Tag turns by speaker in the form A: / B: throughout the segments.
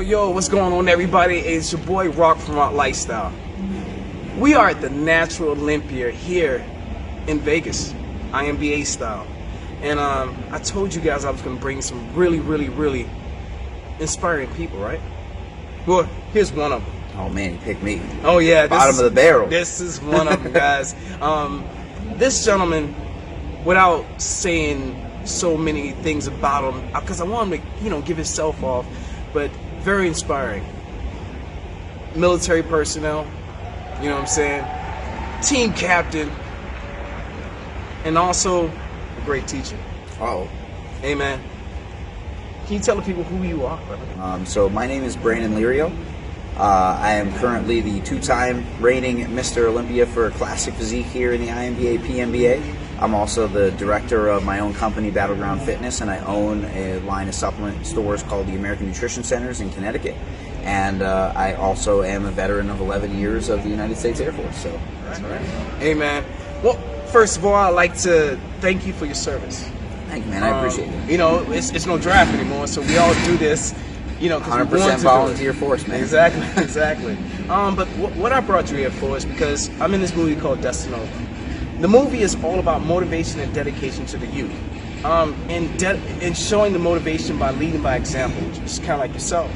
A: Yo, what's going on, everybody? It's your boy Roc from Roc Lifestyle. We are at the Natural Olympia here in Vegas, IMBA style. And I told you guys I was going to bring some really inspiring people, right? Well, here's one of them.
B: Oh man, you picked me.
A: Oh yeah.
B: Bottom of the barrel.
A: This is one of them, guys. This gentleman, without saying so many things about him, because I want him to, give himself off, but very inspiring. Military personnel, you know what I'm saying? Team captain, and also a great teacher.
B: Oh.
A: Hey man, can you tell the people who you are, brother?
B: So my name is Brandon Lirio. I am currently the two-time reigning Mr. Olympia for Classic Physique here in the IMBA PMBA. I'm also the director of my own company, Battleground Fitness, and I own a line of supplement stores called the American Nutrition Centers in Connecticut. And I also am a veteran of 11 years of the United States Air Force. So that's all right.
A: Hey man, well, first of all, I'd like to thank you for your service.
B: Thank you, man. I appreciate it.
A: It's no draft anymore, so we all do this.
B: 100% volunteer force, man.
A: Exactly. But what I brought you here for is because I'm in this movie called Destinova. The movie is all about motivation and dedication to the youth, and showing the motivation by leading by example, just kind of like yourself.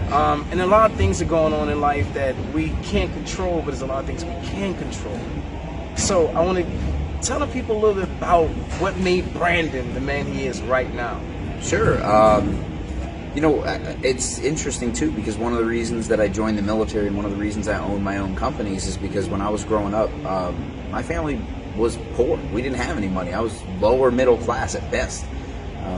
A: And a lot of things are going on in life that we can't control, but there's a lot of things we can control. So I want to tell the people a little bit about what made Brandon the man he is right now.
B: Sure. It's interesting too, because one of the reasons that I joined the military and one of the reasons I own my own companies is because when I was growing up, my family was poor. We didn't have any money. I was lower middle class at best.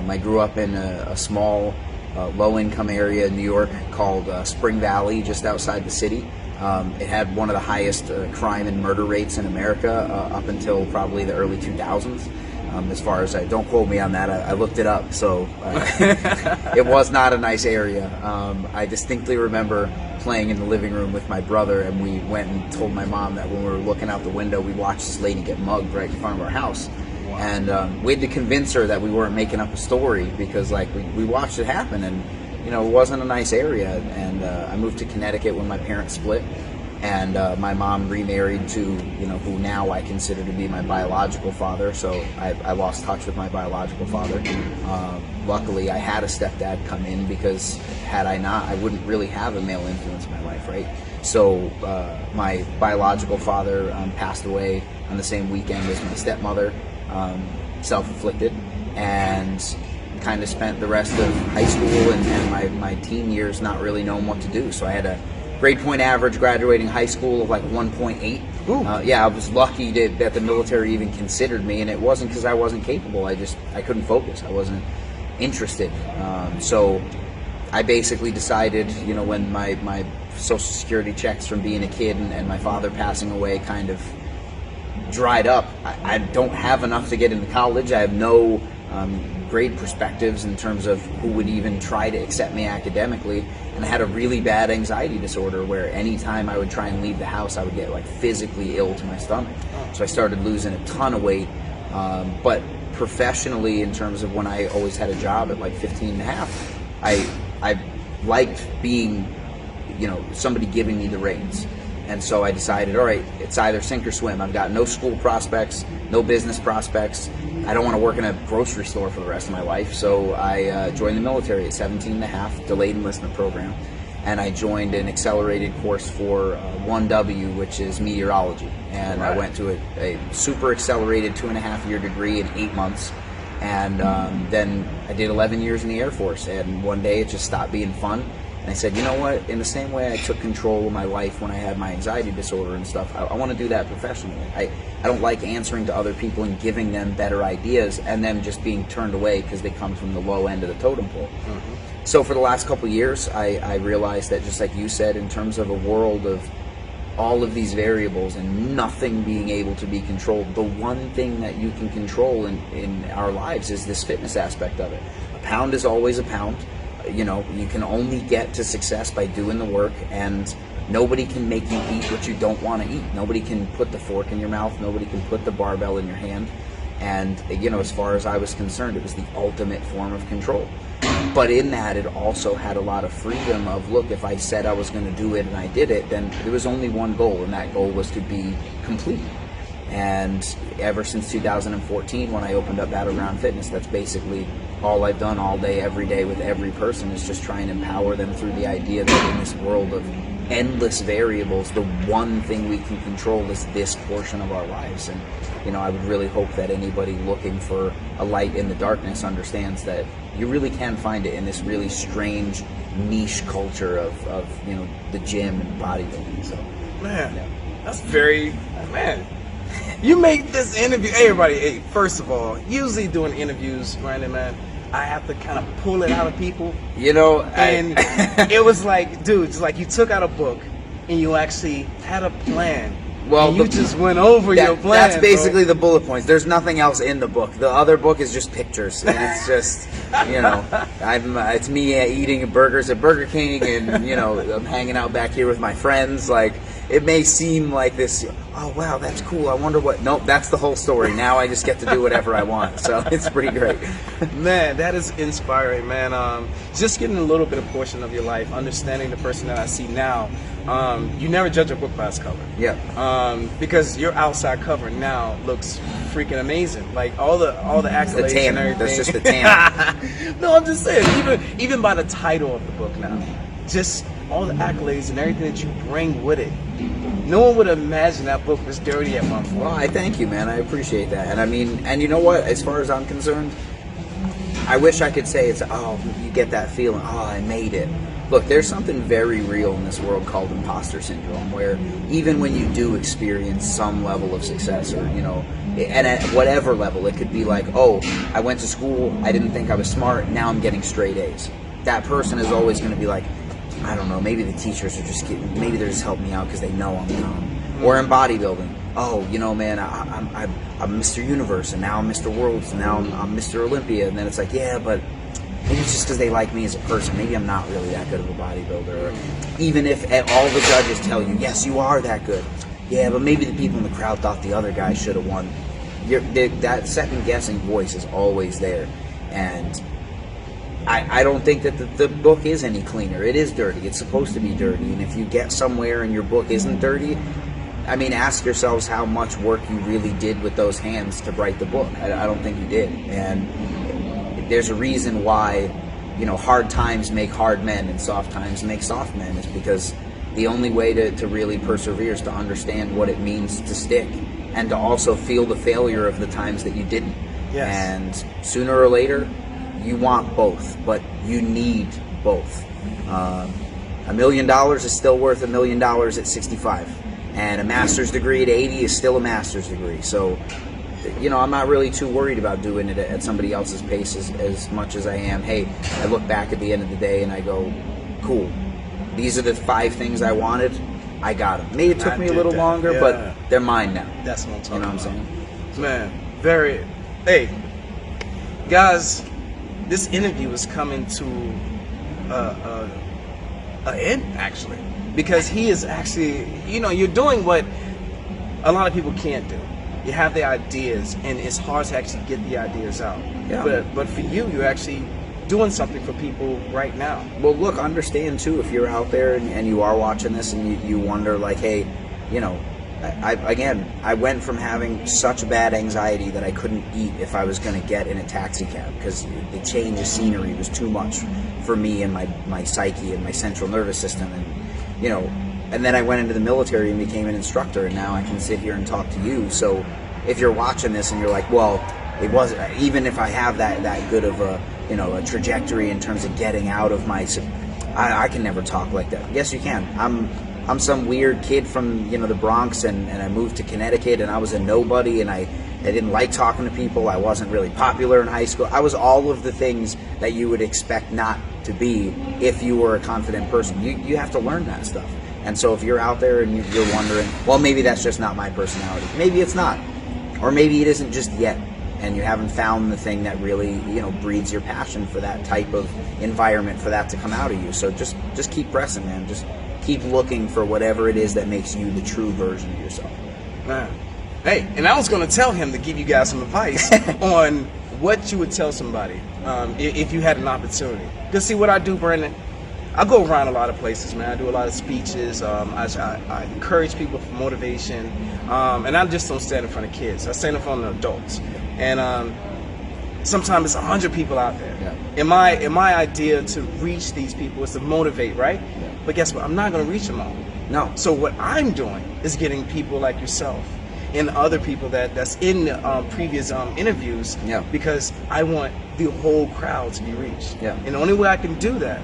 B: I grew up in a small, low-income area in New York called Spring Valley, just outside the city. It had one of the highest crime and murder rates in America up until probably the early 2000s. As far as don't quote me on that, I looked it up, so it was not a nice area. I distinctly remember playing in the living room with my brother, and we went and told my mom that when we were looking out the window, we watched this lady get mugged right in front of our house. Wow. And we had to convince her that we weren't making up a story, because we watched it happen, and it wasn't a nice area. And I moved to Connecticut when my parents split. And my mom remarried to, who now I consider to be my biological father. So I lost touch with my biological father. Luckily, I had a stepdad come in, because had I not, I wouldn't really have a male influence in my life, right? So my biological father passed away on the same weekend as my stepmother, self-inflicted, and kind of spent the rest of high school and my teen years not really knowing what to do. So I had a grade point average graduating high school of 1.8. I was lucky that the military even considered me, and it wasn't because I wasn't capable. I couldn't focus. I wasn't interested. So I basically decided, when my Social Security checks from being a kid and my father passing away kind of dried up, I don't have enough to get into college. I have no grade perspectives in terms of who would even try to accept me academically, and I had a really bad anxiety disorder where anytime I would try and leave the house, I would get physically ill to my stomach. So I started losing a ton of weight, but professionally, in terms of when I always had a job at 15 and a half, I liked being somebody giving me the reins. And so I decided, all right, it's either sink or swim. I've got no school prospects, no business prospects. I don't want to work in a grocery store for the rest of my life. So I joined the military at 17 and a half, delayed enlistment program. And I joined an accelerated course for 1W, which is meteorology. And I went to a super accelerated 2.5-year degree in 8 months. And then I did 11 years in the Air Force. And one day it just stopped being fun. And I said, you know what, in the same way I took control of my life when I had my anxiety disorder and stuff, I want to do that professionally. I don't like answering to other people and giving them better ideas and them just being turned away because they come from the low end of the totem pole. Mm-hmm. So for the last couple of years, I realized that, just like you said, in terms of a world of all of these variables and nothing being able to be controlled, the one thing that you can control in our lives is this fitness aspect of it. A pound is always a pound. You can only get to success by doing the work, and nobody can make you eat what you don't want to eat. Nobody can put the fork in your mouth. Nobody can put the barbell in your hand. And, as far as I was concerned, it was the ultimate form of control. But in that, it also had a lot of freedom of, look, if I said I was going to do it and I did it, then there was only one goal, and that goal was to be complete. And ever since 2014, when I opened up Battleground Fitness, that's basically all I've done all day, every day with every person, is just try and empower them through the idea that in this world of endless variables, the one thing we can control is this portion of our lives. And I would really hope that anybody looking for a light in the darkness understands that you really can find it in this really strange niche culture of the gym and bodybuilding. So
A: that's very you make this interview, everybody, first of all, usually doing interviews, Brandon, man, I have to kind of pull it out of people. And it was like, dude, it's like you took out a book and you actually had a plan. Well, and you just went over your plan.
B: That's basically the bullet points. There's nothing else in the book. The other book is just pictures, and it's just, it's me eating burgers at Burger King, and I'm hanging out back here with my friends. Like, it may seem like this. Oh wow, that's cool. I wonder what. Nope, that's the whole story. Now I just get to do whatever I want. So it's pretty great.
A: Man, that is inspiring, man. Just getting a little bit of portion of your life, understanding the person that I see now. You never judge a book by its cover.
B: Yeah.
A: Because your outside cover now looks freaking amazing. Like all the accolades
B: the tan.
A: and everything.
B: That's just the tan.
A: No, I'm just saying. Even by the title of the book now, just all the accolades and everything that you bring with it. No one would imagine that book was dirty at one point.
B: Well, I thank you, man. I appreciate that. And I mean, and you know what? As far as I'm concerned, I wish I could say you get that feeling. Oh, I made it. Look, there's something very real in this world called imposter syndrome, where even when you do experience some level of success, or and at whatever level, it could be like, oh, I went to school, I didn't think I was smart, now I'm getting straight A's. That person is always going to be like, I don't know, maybe the teachers are just maybe they're just helping me out because they know I'm dumb. Or in bodybuilding, oh, man, I'm Mr. Universe, and now I'm Mr. Worlds, and now I'm Mr. Olympia, and then it's like, yeah, but maybe it's just because they like me as a person. Maybe I'm not really that good of a bodybuilder. Or even if all the judges tell you, yes, you are that good. Yeah, but maybe the people in the crowd thought the other guy should have won. That second-guessing voice is always there. And I don't think that the book is any cleaner. It is dirty. It's supposed to be dirty. And if you get somewhere and your book isn't dirty, I mean, ask yourselves how much work you really did with those hands to write the book. I don't think you did. And there's a reason why, hard times make hard men and soft times make soft men, is because the only way to really persevere is to understand what it means to stick, and to also feel the failure of the times that you didn't.
A: Yes.
B: And sooner or later, you want both, but you need both. $1 million is still worth $1 million at 65, and a master's degree at 80 is still a master's degree. So, I'm not really too worried about doing it at somebody else's pace as much as I am. Hey, I look back at the end of the day and I go, cool, these are the 5 things I wanted. I got them. Maybe it took me a little longer, but they're mine now.
A: That's what I'm talking
B: about. You know what I'm
A: saying? Man, hey, guys, this interview is coming to an end, actually, because he is actually, you're doing what a lot of people can't do. You have the ideas, and it's hard to actually get the ideas out. Yeah. But for you, you're actually doing something for people right now.
B: Well, look, understand too, if you're out there and you are watching this and you wonder, like, hey, I went from having such bad anxiety that I couldn't eat if I was going to get in a taxi cab, because the change of scenery was too much for me and my psyche and my central nervous system. And, and then I went into the military and became an instructor, and now I can sit here and talk to you. So if you're watching this and you're like, well, it wasn't, even if I have that good of a trajectory in terms of getting out of my, I can never talk like that. Yes, you can. I'm some weird kid from the Bronx, and I moved to Connecticut, and I was a nobody, and I didn't like talking to people. I wasn't really popular in high school. I was all of the things that you would expect not to be if you were a confident person. You have to learn that stuff. And so if you're out there and you're wondering, well, maybe that's just not my personality. Maybe it's not. Or maybe it isn't just yet, and you haven't found the thing that really, breeds your passion for that type of environment, for that to come out of you. So just keep pressing, man. Just keep looking for whatever it is that makes you the true version of yourself.
A: Man. Hey, and I was going to tell him to give you guys some advice on what you would tell somebody if you had an opportunity. Because see, what I do, Brandon, I go around a lot of places, man. I do a lot of speeches. I encourage people for motivation, and I just don't stand in front of kids. I stand in front of adults, and sometimes it's 100 people out there.
B: Yeah.
A: And my idea to reach these people is to motivate, right?
B: Yeah.
A: But guess what? I'm not going to reach them all.
B: No.
A: So what I'm doing is getting people like yourself and other people that's in the previous interviews,
B: Yeah.
A: because I want the whole crowd to be reached.
B: Yeah.
A: And the only way I can do that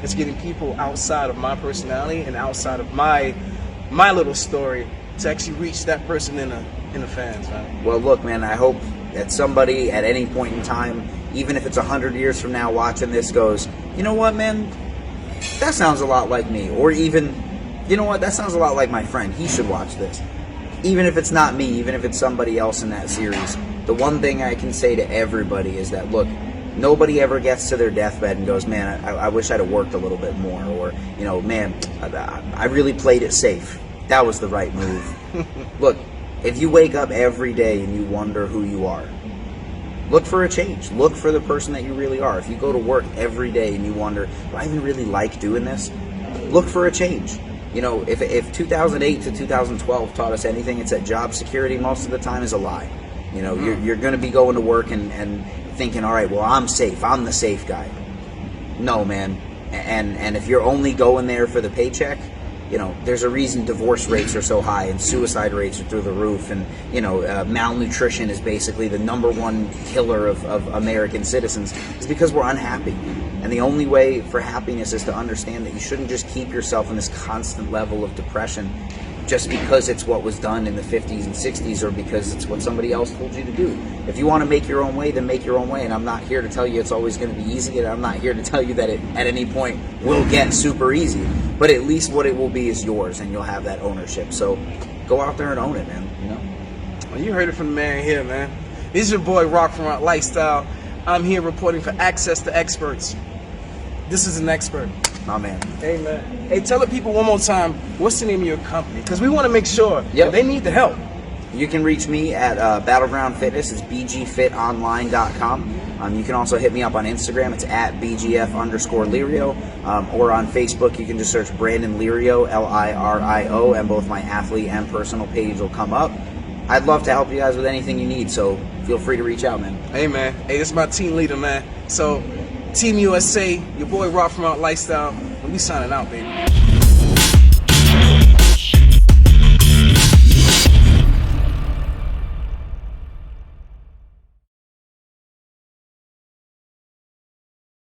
A: is getting people outside of my personality and outside of my little story to actually reach that person in the fans, man.
B: Well, look, man, I hope that somebody at any point in time, even if it's 100 years from now watching this, goes, you know what, man, that sounds a lot like me. Or even, you know what, that sounds a lot like my friend. He should watch this. Even if it's not me, even if it's somebody else in that series, the one thing I can say to everybody is that, look, nobody ever gets to their deathbed and goes, man, I wish I'd have worked a little bit more. Or, you know, man, I really played it safe. That was the right move. Look, if you wake up every day and you wonder who you are, look for a change. Look for the person that you really are. If you go to work every day and you wonder, do I even really like doing this? Look for a change. You know, if 2008 to 2012 taught us anything, it's that job security most of the time is a lie. You know, you're going to be going to work and thinking, all right, well, I'm safe. I'm the safe guy. No, man. And if you're only going there for the paycheck, you know, there's a reason divorce rates are so high and suicide rates are through the roof, and, you know, malnutrition is basically the #1 killer of American citizens. It's because we're unhappy. And the only way for happiness is to understand that you shouldn't just keep yourself in this constant level of depression just because it's what was done in the 50s and 60s or because it's what somebody else told you to do. If you want to make your own way, then make your own way. And I'm not here to tell you it's always going to be easy, and I'm not here to tell you that it at any point will get super easy. But at least what it will be is yours, and you'll have that ownership. So go out there and own it, man. You know?
A: Well, you heard it from the man here, man. This is your boy Roc from Roc Lifestyle. I'm here reporting for Access to Experts. This is an expert.
B: My man.
A: Hey, man. Hey, tell the people one more time, what's the name of your company? Because we want to make sure that they need the help.
B: You can reach me at Battleground Fitness. It's bgfitonline.com. You can also hit me up on Instagram. It's at BGF_Lirio. Or on Facebook, you can just search Brandon Lirio, Lirio, and both my athlete and personal page will come up. I'd love to help you guys with anything you need, so feel free to reach out, man.
A: Hey, man. Hey, this is my team leader, man. So, Team USA, your boy Roc from Roc Lifestyle, and we signing out, baby.